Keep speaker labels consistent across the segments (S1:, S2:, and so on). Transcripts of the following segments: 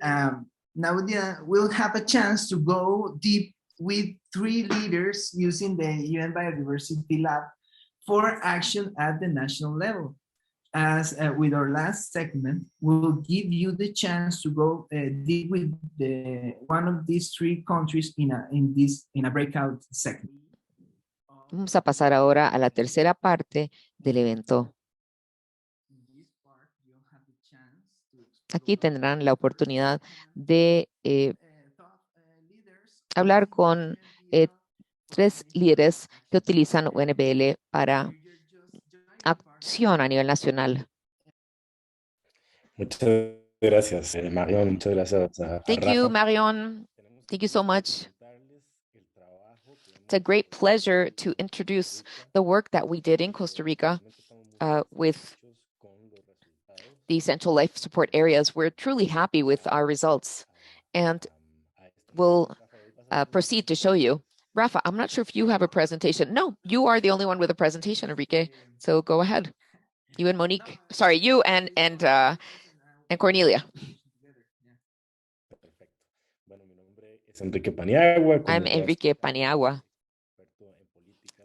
S1: Now we'll have a chance to go deep with 3 leaders using the UN Biodiversity Lab for action at the national level. As with our last segment, we'll give you the chance to go deep with one of these 3 countries in a breakout segment.
S2: Vamos a pasar ahora a la tercera parte del evento. Aquí tendrán la oportunidad de hablar con 3 líderes que utilizan UNBL para acción a nivel nacional.
S3: Muchas gracias, Marion. Muchas gracias
S2: Thank you, Marion. Thank you so much. It's a great pleasure to introduce the work that we did in Costa Rica with the essential life support areas. We're truly happy with our results, and we'll proceed to show you. Rafa, I'm not sure if you have a presentation. No, you are the only one with a presentation, Enrique. So go ahead. You and Monique. Sorry, you and Cornelia. I'm Enrique Paniagua.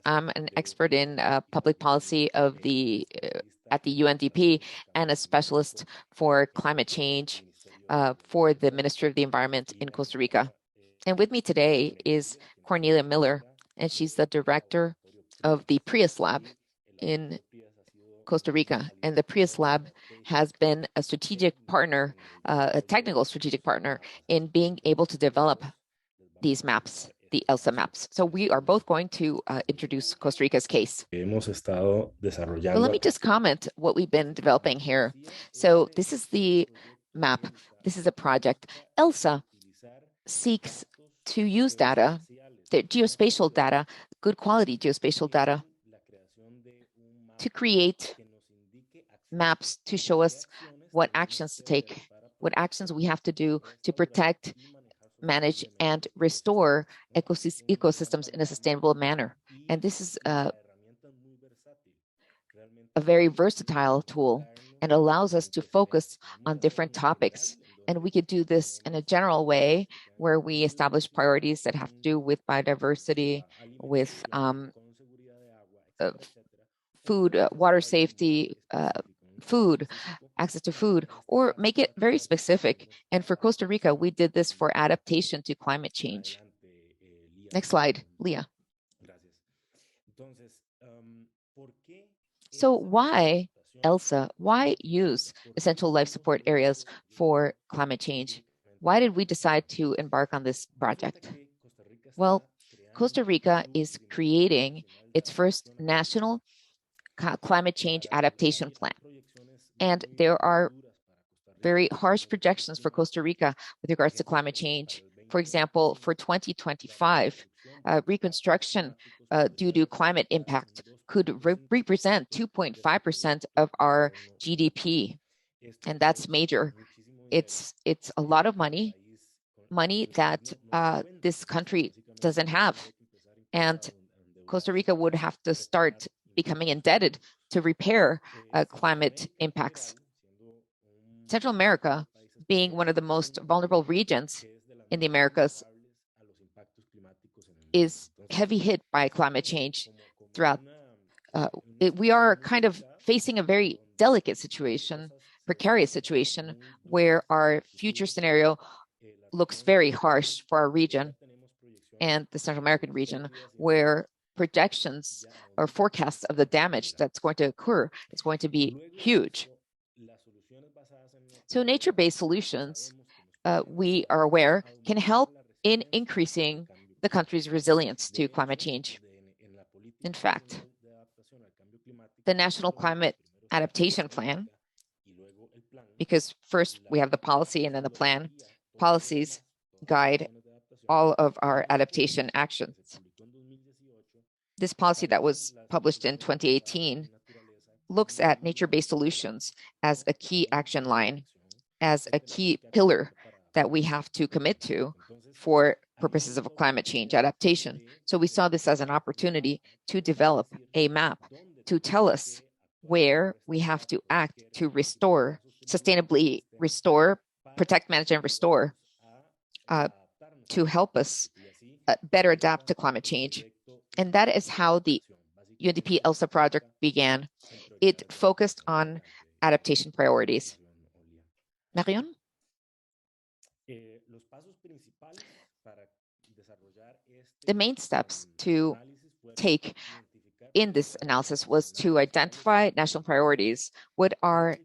S2: I'm an expert in public policy of at the UNDP and a specialist for climate change for the Ministry of the Environment in Costa Rica. And with me today is Cornelia Miller, and she's the director of the Prius Lab in Costa Rica. And the Prius Lab has been a strategic partner, a technical strategic partner in being able to develop these maps, the ELSA maps. So we are both going to introduce Costa Rica's case. But let me just comment what we've been developing here. So this is the map. This is a project. ELSA seeks to use data, the geospatial data, good quality geospatial data, to create maps to show us what actions to take, what actions we have to do to protect, manage, and restore ecosystems in a sustainable manner. And this is a very versatile tool and allows us to focus on different topics. And we could do this in a general way where we establish priorities that have to do with biodiversity, with food, water safety, food, access to food, or make it very specific. And for Costa Rica, we did this for adaptation to climate change. Next slide, Leah. So why ELSA? Why use essential life support areas for climate change? Why did we decide to embark on this project? Well, Costa Rica is creating its first national climate change adaptation plan. And there are very harsh projections for Costa Rica with regards to climate change. For example, for 2025, reconstruction due to climate impact could represent 2.5% of our GDP. And that's major. It's a lot of money that this country doesn't have. And Costa Rica would have to start becoming indebted to repair climate impacts. Central America, being one of the most vulnerable regions in the Americas, is heavy hit by climate change throughout. We are kind of facing a very delicate situation, precarious situation, where our future scenario looks very harsh for our region and the Central American region, where projections or forecasts of the damage that's going to occur is going to be huge. So nature-based solutions, we are aware, can help in increasing the country's resilience to climate change. In fact, the National Climate Adaptation Plan, because first we have the policy and then the plan, policies guide all of our adaptation actions. This policy that was published in 2018 looks at nature-based solutions as a key action line, as a key pillar that we have to commit to for purposes of climate change adaptation. So we saw this as an opportunity to develop a map to tell us where we have to act to restore, sustainably restore protect, manage, and restore to help us better adapt to climate change. And that is how the UNDP ELSA project began. It focused on adaptation priorities. Marion? The main steps to take in this analysis was to identify national priorities. What are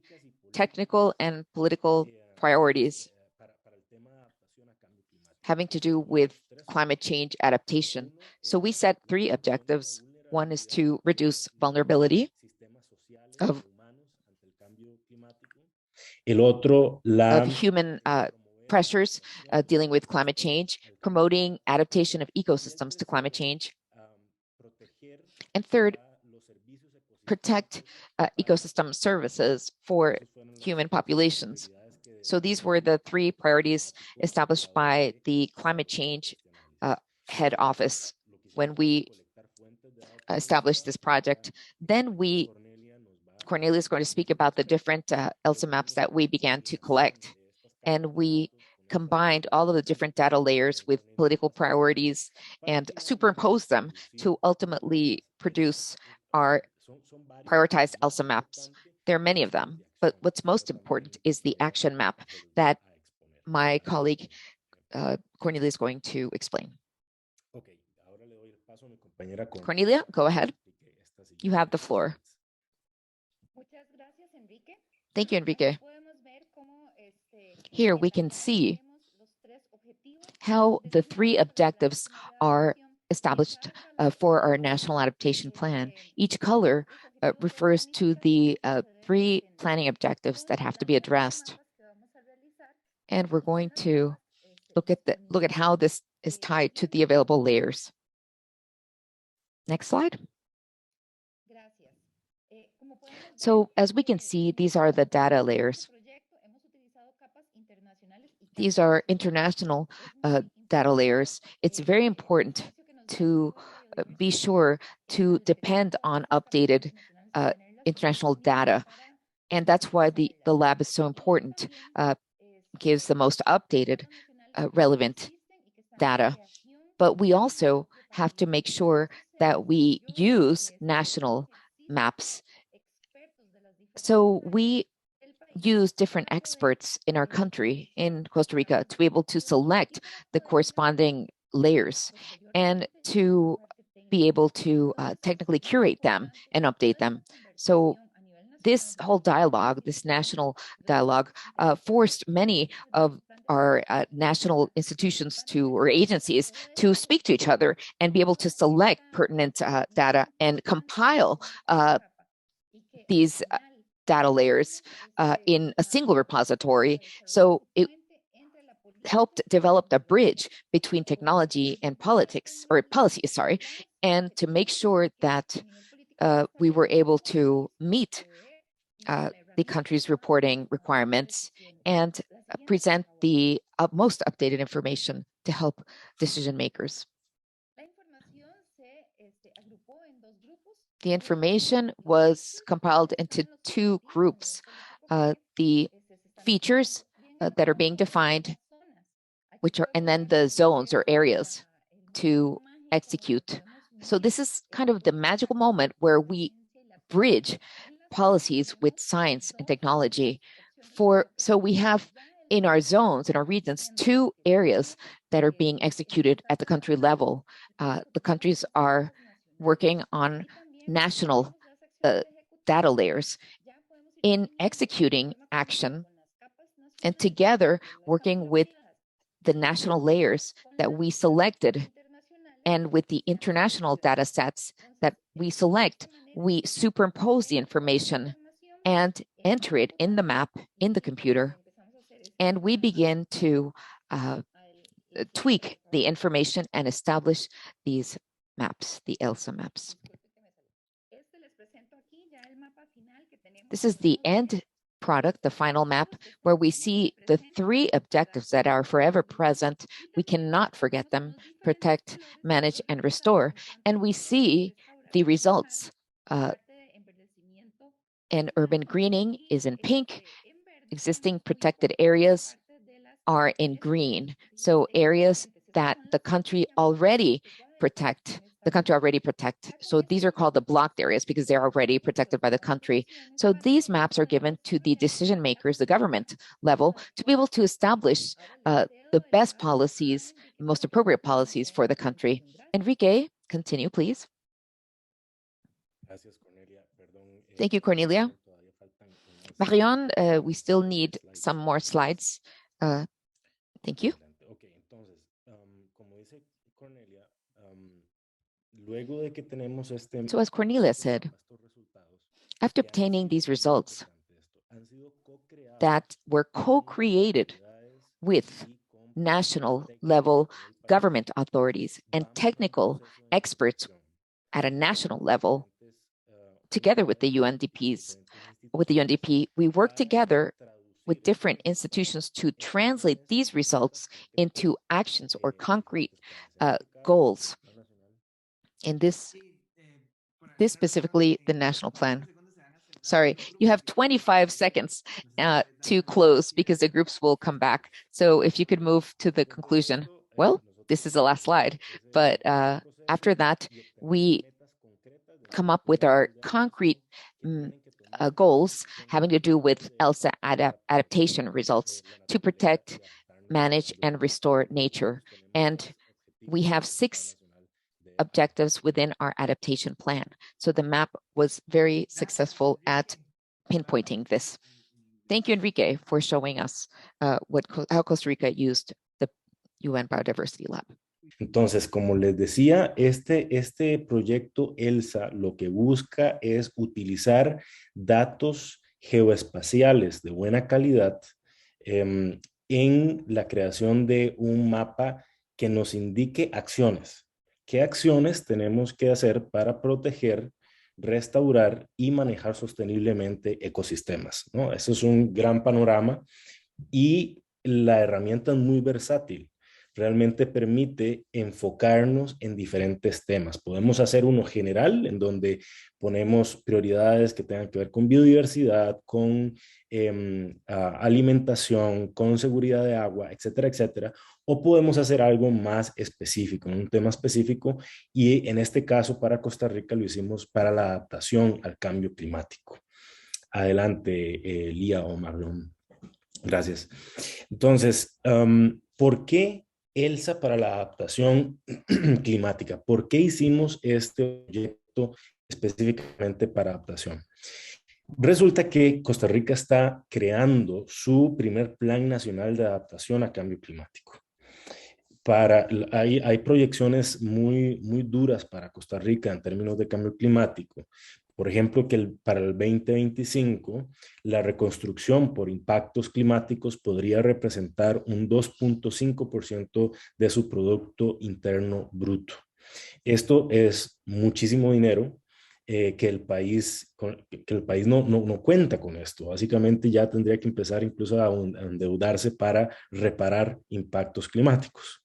S2: technical and political priorities having to do with climate change adaptation? So we set 3 objectives. One is to reduce vulnerability of human pressures dealing with climate change, promoting adaptation of ecosystems to climate change. And third, protect ecosystem services for human populations. So these were the 3 priorities established by the climate change head office when we established this project. Then Cornelia is going to speak about the different ELSA maps that we began to collect. And we combined all of the different data layers with political priorities and superimposed them to ultimately produce our prioritized ELSA maps. There are many of them, but what's most important is the action map that my colleague Cornelia is going to explain. Cornelia, go ahead. You have the floor. Thank you, Enrique. Here we can see how the 3 objectives are established for our national adaptation plan. Each color refers to the 3 planning objectives that have to be addressed. And we're going to look at how this is tied to the available layers. Next slide. So as we can see, these are the data layers. These are international data layers. It's very important to be sure to depend on updated international data. And that's why the lab is so important. Gives the most updated, relevant data. But we also have to make sure that we use national maps. So we use different experts in our country, in Costa Rica, to be able to select the corresponding layers and to be able to technically curate them and update them. So this whole dialogue, this national dialogue, forced many of our national institutions or agencies to speak to each other and be able to select pertinent data and compile these data layers in a single repository. So it helped develop a bridge between technology and politics, or policy, sorry, and to make sure that we were able to meet the country's reporting requirements and present the most updated information to help decision makers. The information was compiled into 2 groups. The features that are being defined, and then the zones or areas to execute. So this is kind of the magical moment where we bridge policies with science and technology. So we have in our zones, in our regions, 2 areas that are being executed at the country level. The countries are working on national data layers in executing action and together working with the national layers that we selected and with the international data sets that we select, we superimpose the information and enter it in the map in the computer. And we begin to tweak the information and establish these maps, the ELSA maps. This is the end product, the final map, where we see the 3 objectives that are forever present. We cannot forget them: protect, manage, and restore. And we see the results. And urban greening is in pink, existing protected areas are in green. So areas that the country already protect. So these are called the blocked areas because they're already protected by the country. So these maps are given to the decision makers, the government level, to be able to establish the best policies, most appropriate policies for the country. Enrique, continue, please. Thank you, Cornelia. Marion, we still need some more slides. Thank you. So as Cornelia said, after obtaining these results that were co-created with national level government authorities and technical experts at a national level, together with the UNDP, we work together with different institutions to translate these results into actions or concrete goals. In this specifically, the national plan. Sorry, you have 25 seconds to close because the groups will come back. So if you could move to the conclusion. Well, this is the last slide, but after that, we come up with our concrete goals having to do with ELSA adaptation results to protect, manage, and restore nature. And we have 6 objectives within our adaptation plan. So the map was very successful at pinpointing this. Thank you, Enrique, for showing us how Costa Rica used the UN Biodiversity Lab.
S3: Entonces, como les decía, este proyecto ELSA lo que busca es utilizar datos geoespaciales de buena calidad en la creación de un mapa que nos indique acciones. ¿Qué acciones tenemos que hacer para proteger, restaurar y manejar sosteniblemente ecosistemas, ¿no? Eso es un gran panorama y la herramienta es muy versátil. Realmente permite enfocarnos en diferentes temas. Podemos hacer uno general, en donde ponemos prioridades que tengan que ver con biodiversidad, con alimentación, con seguridad de agua, etcétera, etcétera. O podemos hacer algo más específico, un tema específico, y en este caso para Costa Rica lo hicimos para la adaptación al cambio climático. Adelante, Lía o Marlon. Gracias. Entonces, ¿por qué ELSA para la adaptación climática? ¿Por qué hicimos este proyecto específicamente para adaptación? Resulta que Costa Rica está creando su primer Plan Nacional de Adaptación a Cambio Climático. Hay proyecciones muy duras para Costa Rica en términos de cambio climático. Por ejemplo, que para el 2025, la reconstrucción por impactos climáticos podría representar un 2.5% de su Producto Interno Bruto. Esto es muchísimo dinero que el país no cuenta con esto. Básicamente ya tendría que empezar incluso a endeudarse para reparar impactos climáticos.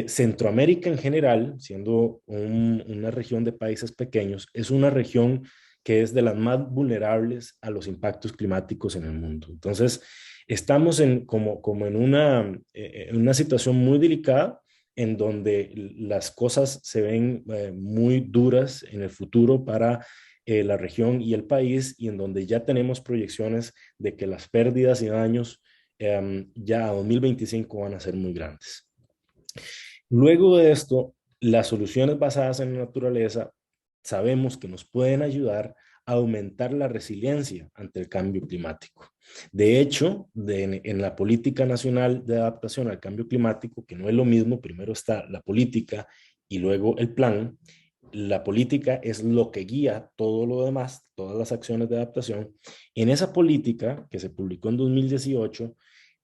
S3: Centroamérica en general, siendo una región de países pequeños, es una región que es de las más vulnerables a los impactos climáticos en el mundo. Entonces, estamos como en una situación muy delicada, en donde las cosas se ven muy duras en el futuro para la región y el país, y en donde ya tenemos proyecciones de que las pérdidas y daños ya a 2025 van a ser muy grandes. Luego de esto, las soluciones basadas en la naturaleza sabemos que nos pueden ayudar a aumentar la resiliencia ante el cambio climático. De hecho, en la Política Nacional de Adaptación al Cambio Climático, que no es lo mismo, primero está la política y luego el plan. La política es lo que guía todo lo demás, todas las acciones de adaptación. En esa política, que se publicó en 2018,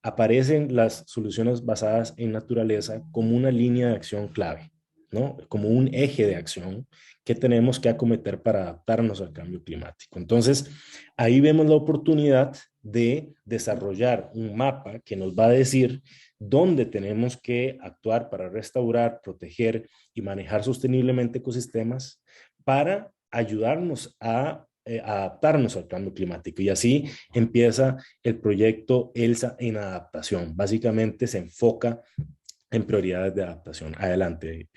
S3: aparecen las soluciones basadas en naturaleza como una línea de acción clave, ¿no? Como un eje de acción que tenemos que acometer para adaptarnos al cambio climático. Entonces, ahí vemos la oportunidad de desarrollar un mapa que nos va a decir dónde tenemos que actuar para restaurar, proteger y manejar sosteniblemente ecosistemas para ayudarnos a adaptarnos al cambio climático. Y así empieza el proyecto ELSA en adaptación. Básicamente se enfoca en prioridades de adaptación. Adelante,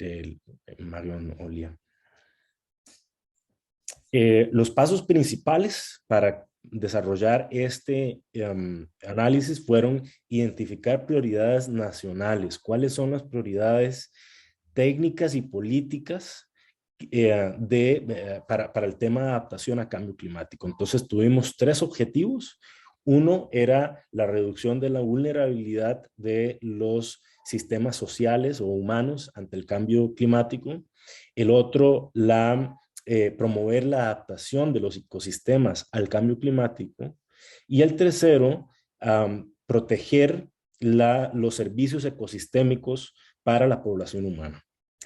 S3: Marion Olía. Los pasos principales para desarrollar este análisis fueron identificar prioridades nacionales. ¿Cuáles son las prioridades técnicas y políticas para el tema de adaptación a cambio climático? Entonces tuvimos 3 objetivos. Uno era la reducción de la vulnerabilidad de los sistemas sociales o humanos ante el cambio climático. El otro, promover la adaptación de los ecosistemas al cambio climático. Y el tercero, proteger los servicios ecosistémicos para la población humana.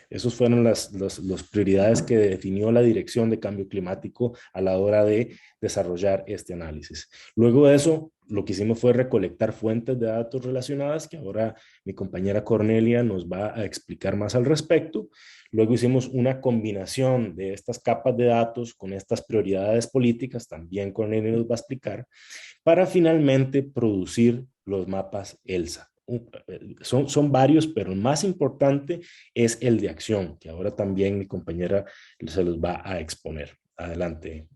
S3: Esas fueron las prioridades que definió la Dirección de Cambio Climático a la hora de desarrollar este análisis. Luego de eso, lo que hicimos fue recolectar fuentes de datos relacionadas, que ahora mi compañera Cornelia nos va a explicar más al respecto. Luego hicimos una combinación de estas capas de datos con estas prioridades políticas, también Cornelia nos va a explicar, para finalmente producir los mapas ELSA. Son varios, pero el más importante es el de acción, que ahora también mi compañera se los va a exponer. Adelante.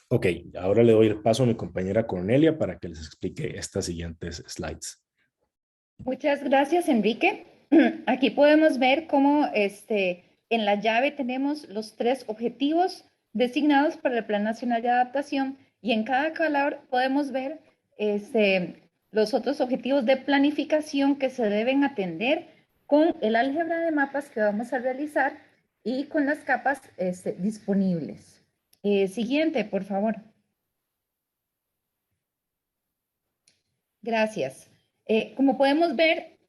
S3: Ok, ahora le doy el paso a mi compañera Cornelia para que les explique estas siguientes slides.
S4: Muchas gracias, Enrique. Aquí podemos ver cómo en la llave tenemos los 3 objetivos designados para el Plan Nacional de Adaptación y en cada color podemos ver los otros objetivos de planificación que se deben atender con el álgebra de mapas que vamos a realizar y con las capas disponibles. Siguiente, por favor. Gracias. Como podemos ver,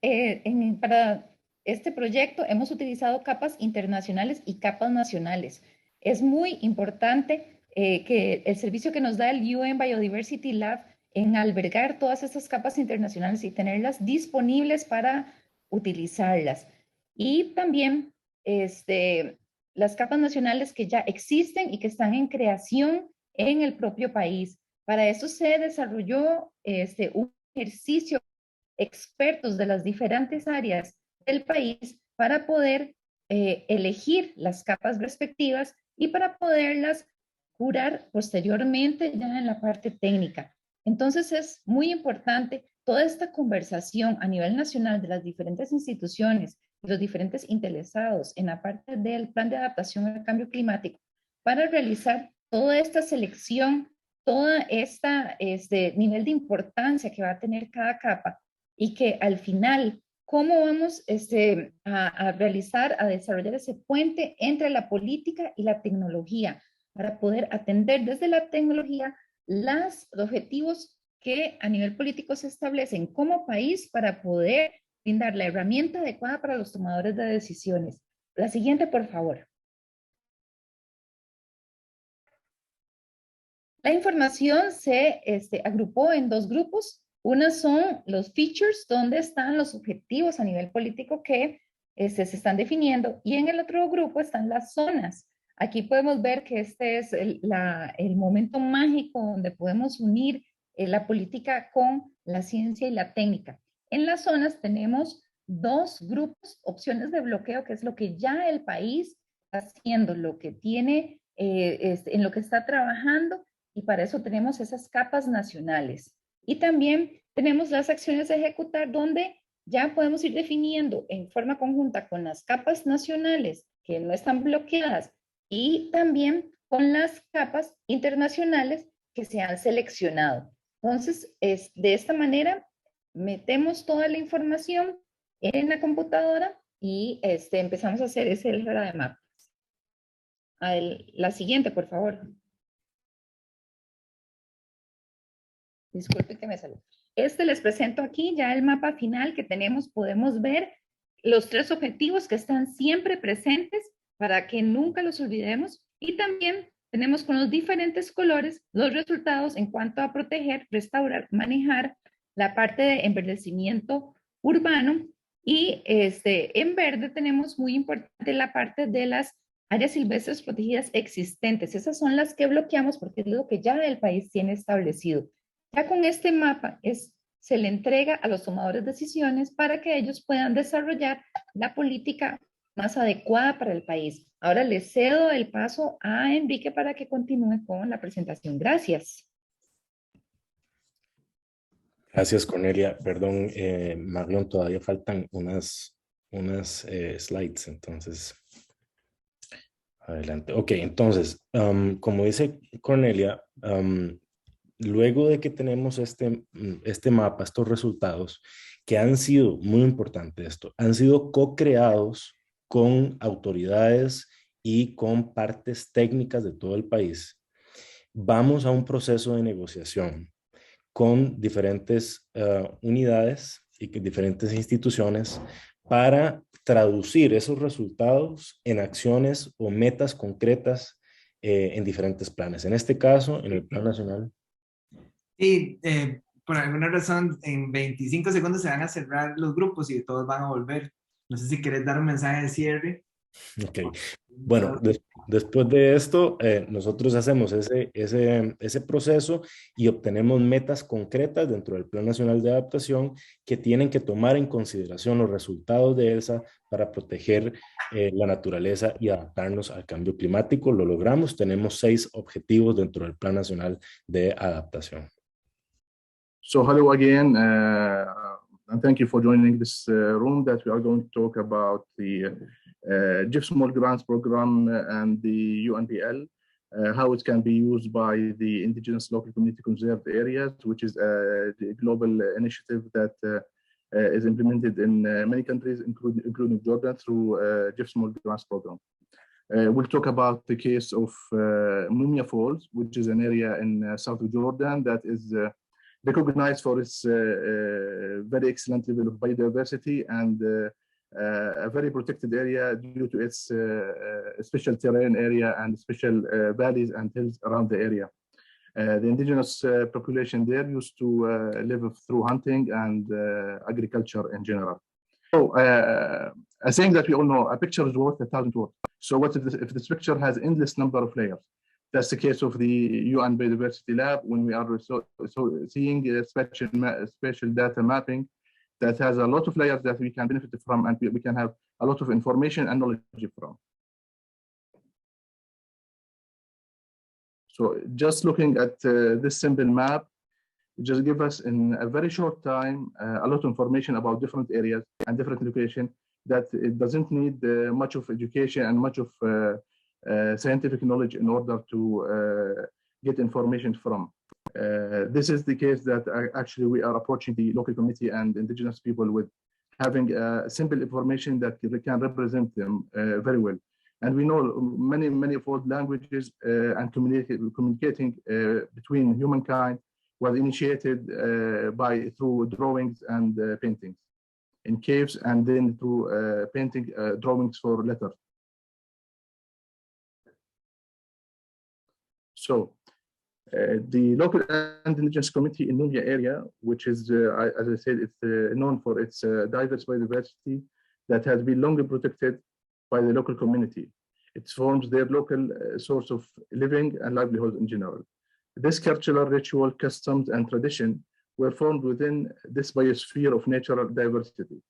S4: para este proyecto hemos utilizado capas internacionales y capas nacionales. Es muy importante que el servicio que nos da el UN Biodiversity Lab en albergar todas estas capas internacionales y tenerlas disponibles para utilizarlas. Y también las capas nacionales que ya existen y que están en creación en el propio país. Para eso se desarrolló un ejercicio expertos de las diferentes áreas del país para poder elegir las capas respectivas y para poderlas curar posteriormente ya en la parte técnica. Entonces es muy importante toda esta conversación a nivel nacional de las diferentes instituciones, los diferentes interesados en la parte del plan de adaptación al cambio climático para realizar toda esta selección, toda este nivel de importancia que va a tener cada capa y que al final, ¿cómo vamos a realizar, a desarrollar ese puente entre la política y la tecnología para poder atender desde la tecnología los objetivos que a nivel político se establecen como país para poder brindar la herramienta adecuada para los tomadores de decisiones? La siguiente, por favor. La información se agrupó en 2 grupos. Una son los features, donde están los objetivos a nivel político que se están definiendo, y en el otro grupo están las zonas. Aquí podemos ver que este es el momento mágico donde podemos unir la política con la ciencia y la técnica. En las zonas tenemos 2 grupos, opciones de bloqueo, que es lo que ya el país está haciendo, lo que tiene, en lo que está trabajando, y para eso tenemos esas capas nacionales. Y también tenemos las acciones a ejecutar, donde ya podemos ir definiendo en forma conjunta con las capas nacionales que no están bloqueadas y también con las capas internacionales que se han seleccionado. Entonces, de esta manera, metemos toda la información en la computadora y empezamos a hacer ese álgebra de mapas. La siguiente, por favor. Disculpe que me salí. Les presento aquí ya el mapa final que tenemos. Podemos ver los 3 objetivos que están siempre presentes para que nunca los olvidemos. Y también tenemos con los diferentes colores los resultados en cuanto a proteger, restaurar, manejar la parte de enverdecimiento urbano. Y en verde tenemos muy importante la parte de las áreas silvestres protegidas existentes. Esas son las que bloqueamos porque es lo que ya el país tiene establecido. Ya con este mapa se le entrega a los tomadores de decisiones para que ellos puedan desarrollar la política más adecuada para el país. Ahora le cedo el paso a Enrique para que continúe con la presentación. Gracias.
S3: Gracias, Cornelia. Perdón, Marion, todavía faltan unas slides, entonces, adelante. Ok, entonces, como dice Cornelia, luego de que tenemos este mapa, estos resultados, que han sido, muy importante esto, han sido co-creados con autoridades y con partes técnicas de todo el país, vamos a un proceso de negociación con diferentes unidades y diferentes instituciones para traducir esos resultados en acciones o metas concretas en diferentes planes. En este caso, en el Plan Nacional.
S1: Y por alguna razón, en 25 segundos se van a cerrar los grupos y todos van a volver. No sé si quieres dar un mensaje de cierre.
S3: Ok. Bueno, después de esto, nosotros hacemos ese proceso y obtenemos metas concretas dentro del Plan Nacional de Adaptación que tienen que tomar en consideración los resultados de ELSA para proteger la naturaleza y adaptarnos al cambio climático. Lo logramos, tenemos 6 objetivos dentro del Plan Nacional de Adaptación.
S5: So hello again, and thank you for joining this room that we are going to talk about the GIF Small Grants Program and the UNPL, how it can be used by the Indigenous Local Community Conserved Areas, which is a global initiative that is implemented in many countries, including Jordan, through GIF Small Grants Program. We'll talk about the case of Mumia Falls, which is an area in south of Jordan that is recognized for its very excellent level of biodiversity and a very protected area due to its special terrain area and special valleys and hills around the area. The indigenous population there used to live through hunting and agriculture in general. So a saying that we all know, a picture is worth 1,000 words. So what if this picture has endless number of layers? That's the case of the UN Biodiversity Lab when we are seeing spatial data mapping that has a lot of layers that we can benefit from and we can have a lot of information and knowledge from. So just looking at this simple map, just give us in a very short time a lot of information about different areas and different locations that it doesn't need much of education and much of scientific knowledge in order to get information from. This is the case that actually we are approaching the local community and indigenous people with having simple information that can represent them very well. And we know many of old languages and communicating between humankind was initiated through drawings and paintings in caves, and then through painting drawings for letters. So the local and indigenous community in Nubia area, which is, as I said, it's known for its diverse biodiversity that has been long protected by the local community. It forms their local source of living and livelihood in general. This cultural, ritual, customs, and tradition were formed within this biosphere of natural diversity.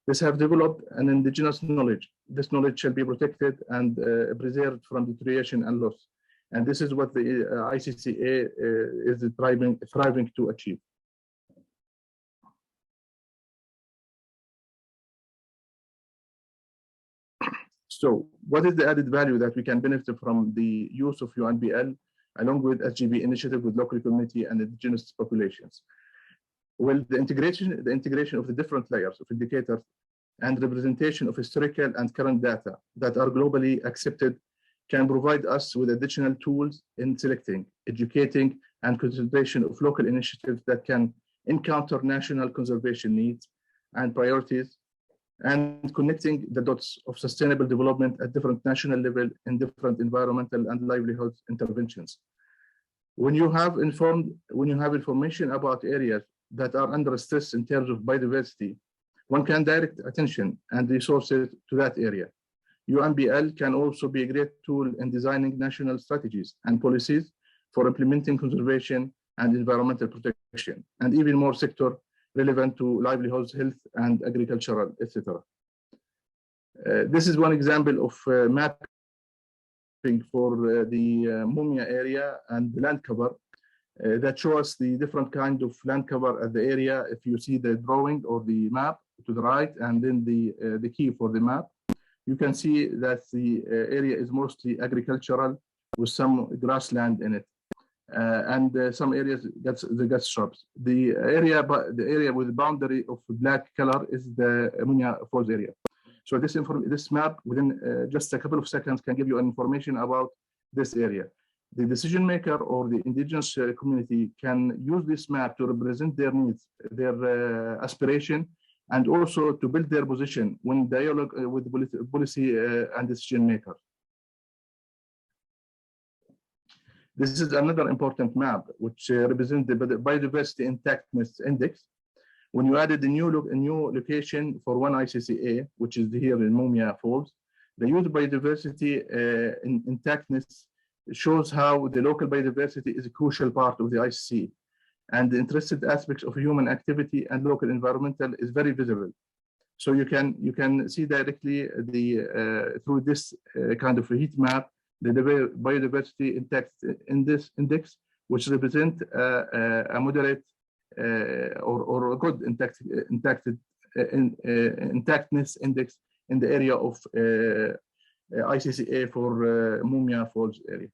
S5: This have developed an indigenous knowledge. This knowledge shall be protected and preserved from deterioration and loss. And this is what the ICCA is thriving to achieve. So what is the added value that we can benefit from the use of UNPL along with SGB initiative with local community and indigenous populations? Well, the integration of the different layers of indicators and representation of historical and current data that are globally accepted can provide us with additional tools in selecting, educating, and consideration of local initiatives that can encounter national conservation needs and priorities, and connecting the dots of sustainable development at different national level in different environmental and livelihood interventions. When you have information about areas that are under stress in terms of biodiversity, one can direct attention and resources to that area. UNBL can also be a great tool in designing national strategies and policies for implementing conservation and environmental protection, and even more sector relevant to livelihoods, health, and agricultural, etc. This is one example of mapping for the Mumia area and the land cover that shows the different kind of land cover at the area. If you see the drawing or the map to the right, and then the key for the map, you can see that the area is mostly agricultural with some grassland in it. And some areas gets shrubs. The area with the boundary of black color is the Mumia Falls area. So this map within just a couple of seconds can give you information about this area. The decision maker or the indigenous community can use this map to represent their needs, their aspiration, and also to build their position when dialogue with the policy and decision makers. This is another important map which represents the Biodiversity Intactness Index. When you added a new location for one ICCA, which is here in Mumia Falls, the youth biodiversity intactness shows how the local biodiversity is a crucial part of the ICC, and the interested aspects of human activity and local environmental is very visible. So you can see directly through this kind of a heat map the biodiversity index, which represent a moderate or a good intactness index in the area of ICCA for Mumia Falls area.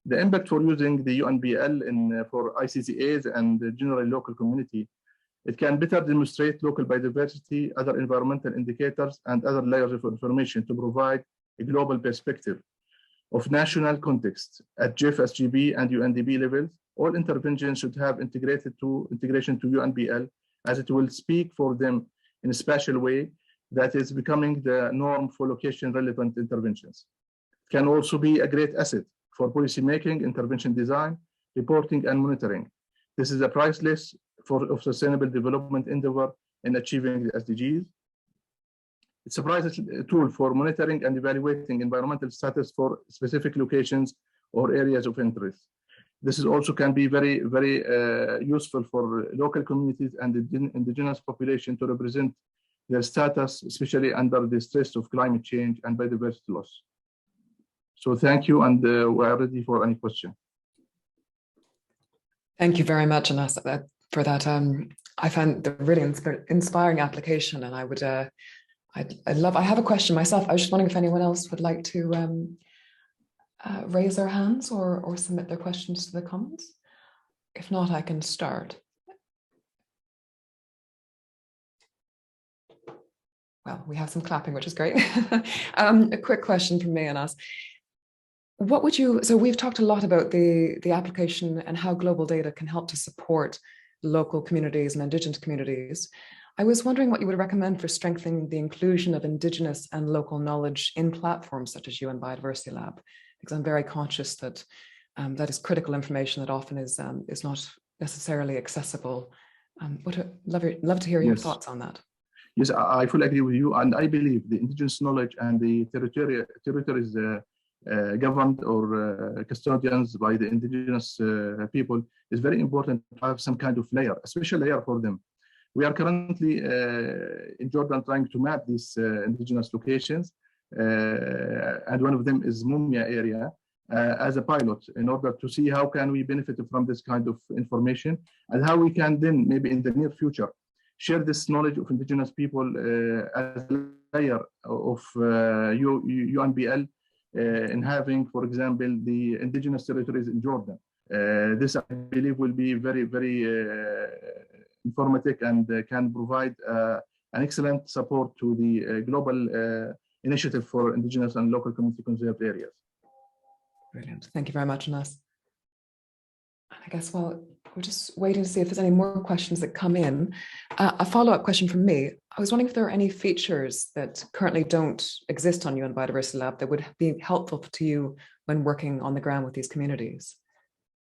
S5: The impact for using the UNBL for ICCAs and the general local community, it can better demonstrate local biodiversity, other environmental indicators, and other layers of information to provide a global perspective of national context at GIF, SGB, and UNDP levels. All interventions should have integration to UNBL, as it will speak for them in a special way that is becoming the norm for location-relevant interventions. It can also be a great asset for policymaking, intervention design, reporting, and monitoring. This is a priceless of sustainable development endeavor in achieving the SDGs. It's a priceless tool for monitoring and evaluating environmental status for specific locations or areas of interest. This is also can be very, very useful for local communities and the indigenous population to represent their status, especially under the stress of climate change and biodiversity loss. So thank you, and we are ready for any question.
S6: Thank you very much, Anas, for that. I found the really inspiring application, and I would, I have a question myself. I was just wondering if anyone else would like to raise their hands or submit their questions to the comments. If not, I can start. Well, we have some clapping, which is great. A quick question from me, Anas. What would you, so we've talked a lot about the application and how global data can help to support local communities and indigenous communities. I was wondering what you would recommend for strengthening the inclusion of indigenous and local knowledge in platforms such as UN Biodiversity Lab, because I'm very conscious that that is critical information that often is not necessarily accessible. Would love to hear your thoughts on that.
S5: Yes, I fully agree with you, and I believe the indigenous knowledge and the territories governed or custodians by the indigenous people is very important to have some kind of layer, a special layer for them. We are currently in Jordan trying to map these indigenous locations, and one of them is Mumia area as a pilot in order to see how can we benefit from this kind of information and how we can then maybe in the near future share this knowledge of indigenous people as a layer of UNBL in having, for example, the indigenous territories in Jordan. This, I believe, will be very, very informative and can provide an excellent support to the global initiative for indigenous and local community conserved areas.
S6: Brilliant. Thank you very much, Anas. I guess, well, we're just waiting to see if there's any more questions that come in. A follow-up question from me. I was wondering if there are any features that currently don't exist on UN Biodiversity Lab that would be helpful to you when working on the ground with these communities.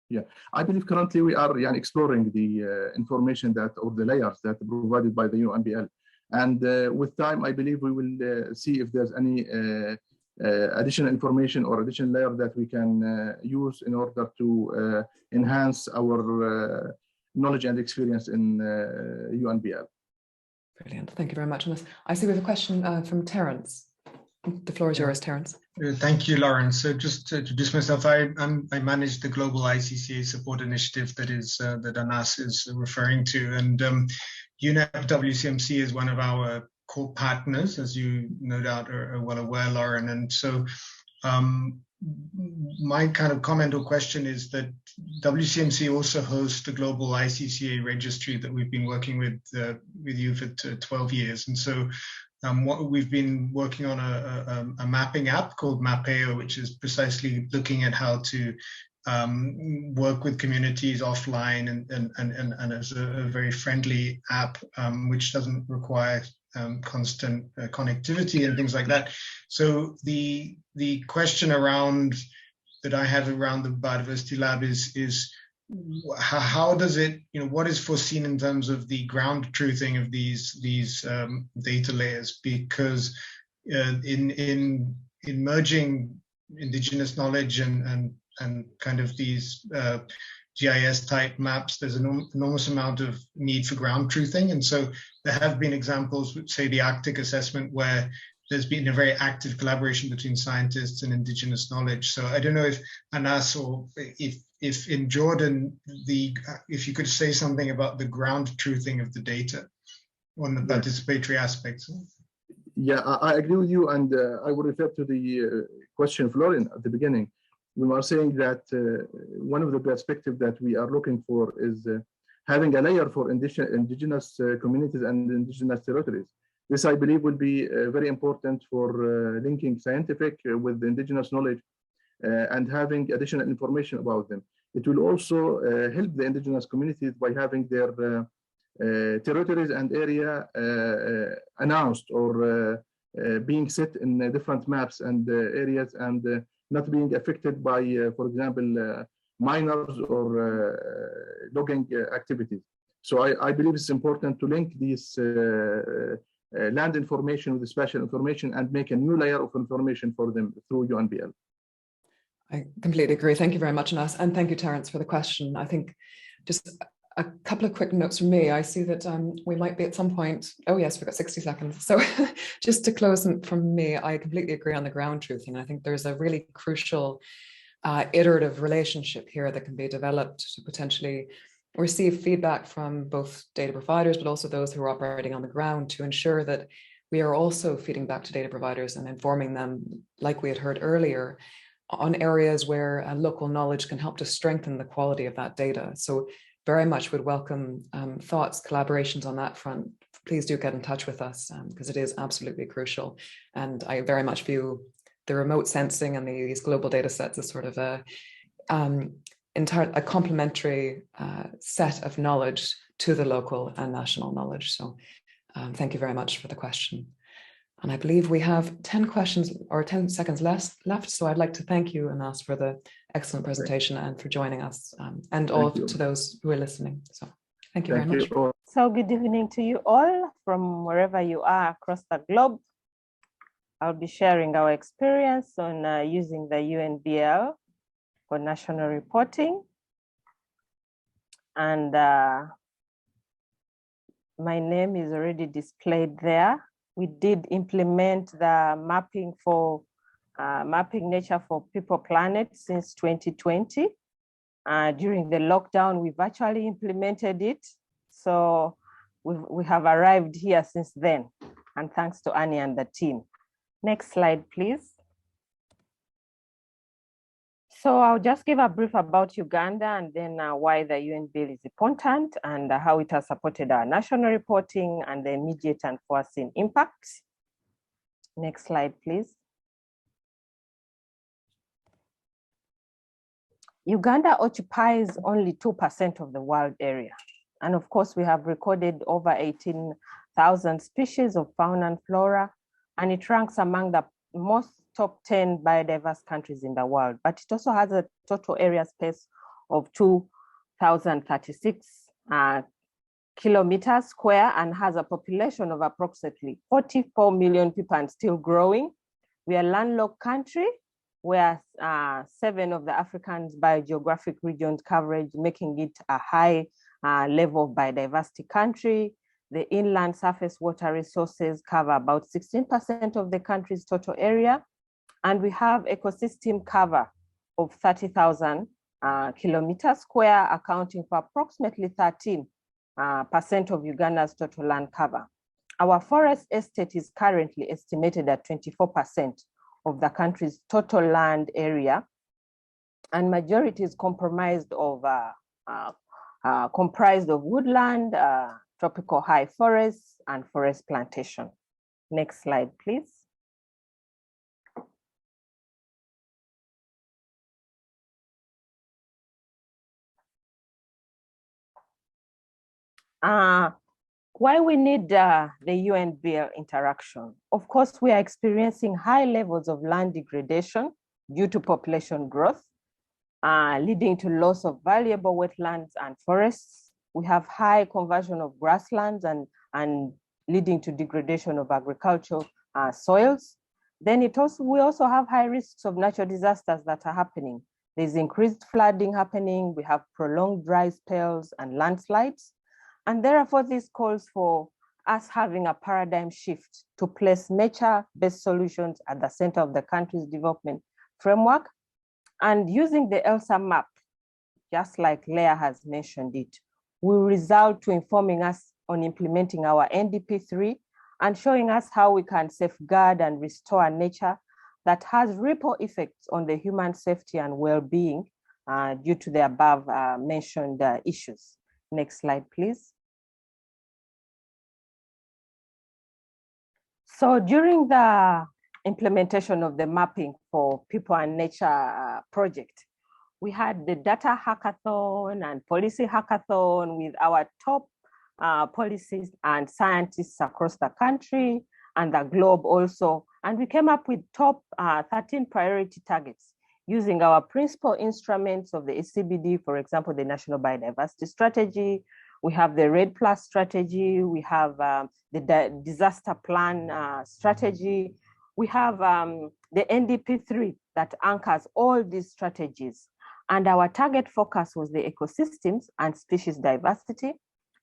S5: Yeah, I believe currently we are exploring the information that, or the layers that are provided by the UNBL. And with time, I believe we will see if there's any additional information or additional layer that we can use in order to enhance our knowledge and experience in UNBL.
S6: Brilliant. Thank you very much on this. I see we have a question from Terence. The floor is yours, Terence.
S7: Thank you, Lauren. So just to introduce myself, I manage the Global ICCA Support Initiative that Anas is referring to. And UNEA-5.2 is one of our core partners, as you no doubt are well aware, Lauren. And so my kind of comment or question is that WCMC also hosts the Global ICCA Registry that we've been working with you for 12 years. And so what we've been working on a mapping app called Mapeo, which is precisely looking at how to work with communities offline and as a very friendly app, which doesn't require constant connectivity and things like that. So the question that I have around the Biodiversity Lab is how does it, what is foreseen in terms of the ground truthing of these data layers? Because in merging indigenous knowledge and kind of these GIS type maps, there's an enormous amount of need for ground truthing. And so there have been examples, say the Arctic assessment, where there's been a very active collaboration between scientists and indigenous knowledge. So I don't know if Anas or if in Jordan, if you could say something about the ground truthing of the data on the participatory aspects.
S5: Yeah, I agree with you. And I would refer to the question of Lauren at the beginning. We were saying that one of the perspectives that we are looking for is having a layer for indigenous communities and indigenous territories. This, I believe, will be very important for linking scientific with indigenous knowledge and having additional information about them. It will also help the indigenous communities by having their territories and area announced or being set in different maps and areas and not being affected by, for example, miners or logging activities. So I believe it's important to link these land information with the spatial information and make a new layer of information for them through UNBL.
S6: I completely agree. Thank you very much, Anas. And thank you, Terence, for the question. I think just a couple of quick notes from me. I see that we might be at some point, oh yes, we've got 60 seconds. So just to close from me, I completely agree on the ground truthing. I think there's a really crucial iterative relationship here that can be developed to potentially receive feedback from both data providers, but also those who are operating on the ground to ensure that we are also feeding back to data providers and informing them, like we had heard earlier, on areas where local knowledge can help to strengthen the quality of that data. So very much would welcome thoughts, collaborations on that front. Please do get in touch with us because it is absolutely crucial. And I very much view the remote sensing and these global data sets as sort of a complementary set of knowledge to the local and national knowledge. So thank you very much for the question. And I believe we have 10 questions or 10 seconds left. So I'd like to thank you, Anas, for the excellent presentation and for joining us and all to those who are listening. So thank you very much.
S8: So good evening to you all from wherever you are across the globe. I'll be sharing our experience on using the UNBL for national reporting. And my name is already displayed there. We did implement the mapping for mapping nature for people planet since 2020. During the lockdown, we virtually implemented it. So we have arrived here since then. And thanks to Annie and the team. Next slide, please. So I'll just give a brief about Uganda and then why the UNBL is important and how it has supported our national reporting and the immediate and foreseen impacts. Next slide, please. Uganda occupies only 2% of the world area. And of course, we have recorded over 18,000 species of fauna and flora, and it ranks among the most top 10 biodiverse countries in the world, but it also has a total area space of 2,036 kilometers square and has a population of approximately 44 million people and still growing. We are a landlocked country where 7 of the African's biogeographic regions coverage, making it a high level of biodiversity country. The inland surface water resources cover about 16% of the country's total area. And we have ecosystem cover of 30,000 kilometers square, accounting for approximately 13% of Uganda's total land cover. Our forest estate is currently estimated at 24% of the country's total land area, and majority is comprised of woodland, tropical high forests, and forest plantation. Next slide, please. Why we need the UNBL interaction? Of course, we are experiencing high levels of land degradation due to population growth, leading to loss of valuable wetlands and forests. We have high conversion of grasslands and leading to degradation of agricultural soils. Then we also have high risks of natural disasters that are happening. There's increased flooding happening. We have prolonged dry spells and landslides. And therefore, this calls for us having a paradigm shift to place nature-based solutions at the center of the country's development framework. And using the ELSA map, just like Leah has mentioned it, will result to informing us on implementing our NDP3 and showing us how we can safeguard and restore nature that has ripple effects on the human safety and well-being due to the above mentioned issues. Next slide, please. So during the implementation of the mapping for people and nature project, we had the data hackathon and policy hackathon with our top policies and scientists across the country and the globe also. And we came up with top 13 priority targets using our principal instruments of the SCBD, for example, the National Biodiversity Strategy. We have the RED Plus strategy. We have the disaster plan strategy. We have the NDP3 that anchors all these strategies. And our target focus was the ecosystems and species diversity,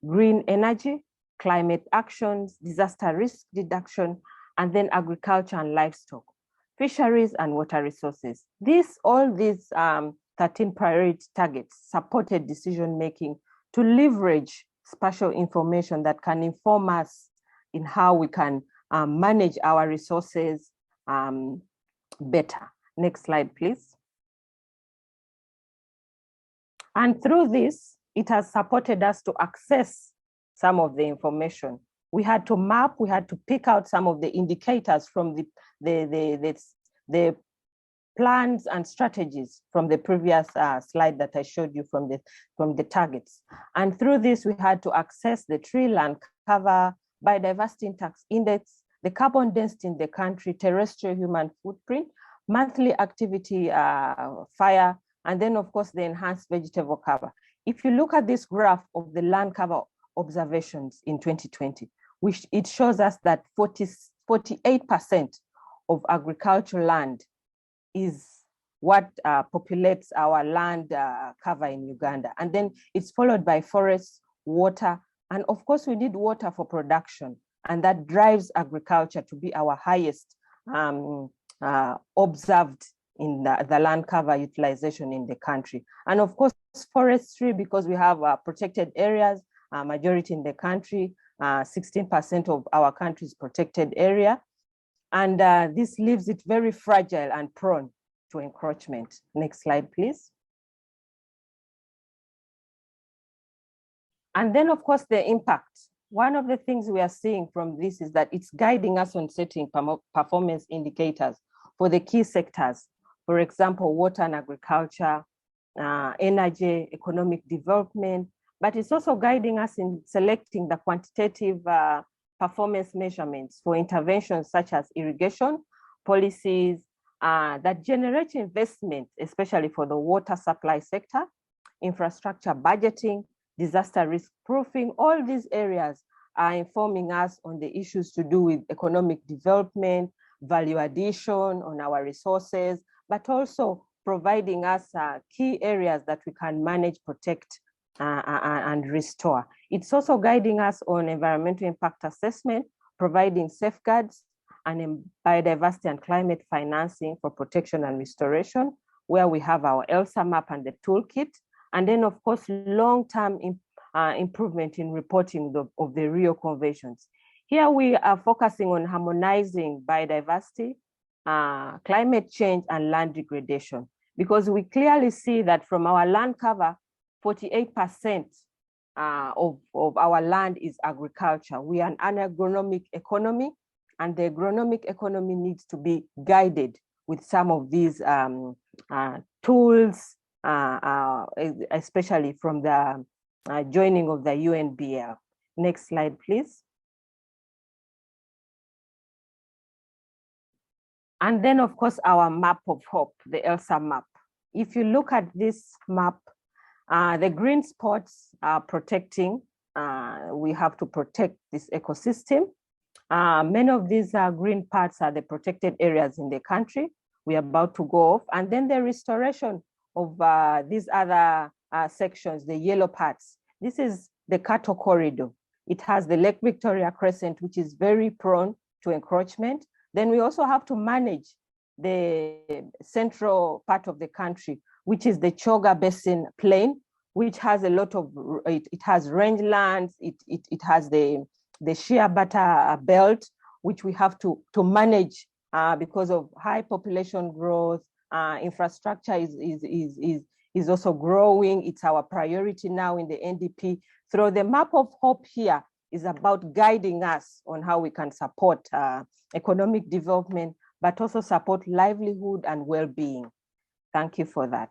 S8: green energy, climate actions, disaster risk reduction, and then agriculture and livestock, fisheries and water resources. All these 13 priority targets supported decision-making to leverage spatial information that can inform us in how we can manage our resources better. Next slide, please. And through this, it has supported us to access some of the information. We had to map, we had to pick out some of the indicators from the plans and strategies from the previous slide that I showed you from the targets. And through this, we had to access the tree land cover, biodiversity index, the carbon density in the country, terrestrial human footprint, monthly activity fire, and then of course the enhanced vegetable cover. If you look at this graph of the land cover observations in 2020, which it shows us that 48% of agricultural land is what populates our land cover in Uganda. And then it's followed by forests, water, and of course we need water for production. And that drives agriculture to be our highest observed in the land cover utilization in the country. And of course, forestry, because we have protected areas, majority in the country, 16% of our country's protected area. And this leaves it very fragile and prone to encroachment. Next slide, please. And then of course, the impact. One of the things we are seeing from this is that it's guiding us on setting performance indicators for the key sectors. For example, water and agriculture, energy, economic development, but it's also guiding us in selecting the quantitative performance measurements for interventions such as irrigation policies that generate investment, especially for the water supply sector, infrastructure budgeting, disaster risk proofing. All these areas are informing us on the issues to do with economic development, value addition on our resources, but also providing us key areas that we can manage, protect, and restore. It's also guiding us on environmental impact assessment, providing safeguards and biodiversity and climate financing for protection and restoration, where we have our ELSA map and the toolkit. And then, of course, long-term improvement in reporting of the Rio Conventions. Here we are focusing on harmonizing biodiversity, climate change, and land degradation, because we clearly see that from our land cover, 48% of our land is agriculture. We are an agronomic economy, and the agronomic economy needs to be guided with some of these tools, especially from the joining of the UNBL. Next slide, please. And then, of course, our map of hope, the ELSA map. If you look at this map, the green spots are protecting. We have to protect this ecosystem. Many of these green parts are the protected areas in the country. We're about to go off. And then the restoration of these other sections, the yellow parts. This is the Kato corridor. It has the Lake Victoria Crescent, which is very prone to encroachment. Then we also have to manage the central part of the country, which is the Choga Basin Plain, which has a lot of, it has rangelands, it has the Shea Butter Belt, which we have to manage because of high population growth. Infrastructure is also growing. It's our priority now in the NDP. So the map of hope here is about guiding us on how we can support economic development, but also support livelihood and well-being. Thank you for that.